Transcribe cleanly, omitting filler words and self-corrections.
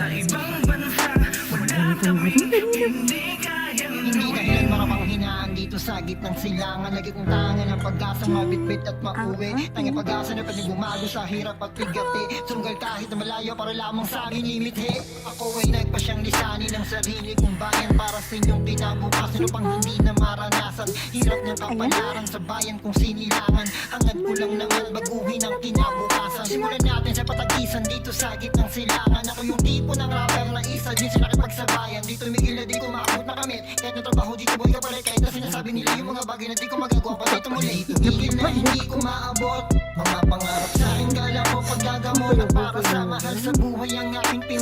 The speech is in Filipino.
sa ibang bansa. Wala kaming hindi kayang Hindi dahilan marabang hinaan dito sa gitnang silangan. Lagi kong tangan ang pag-asa, mabitbit at mauwi. Tanging pag-asa na pwede bumago sa hirap at bigati. Sunggal kahit na malayo para lamang sa aming limit. Ako ay nagpasyang lisanin ng sarili kong bayan para sa inyong kinabukasan upang hindi na maranasan hirap ng kapalaran sa bayan kong sinilangan. Hangad ko lang naman baguhin ang kinabukasan. Simulan natin sa patagisan dito sa gitnang silangan. Ako yung tipo ng rapper na isa din sa nakipagsabayan. Dito migil na di ko maabot na kamit. Kahit na trabaho dito boy ka palit. Kahit na sinasabi nila yung mga bagay na di ko magagawa pa dito muli. Tigil na hindi ko maabot mga pangarap sa akin. Kala ko paggagamot at para sa mahal sa buhay ang aking pinag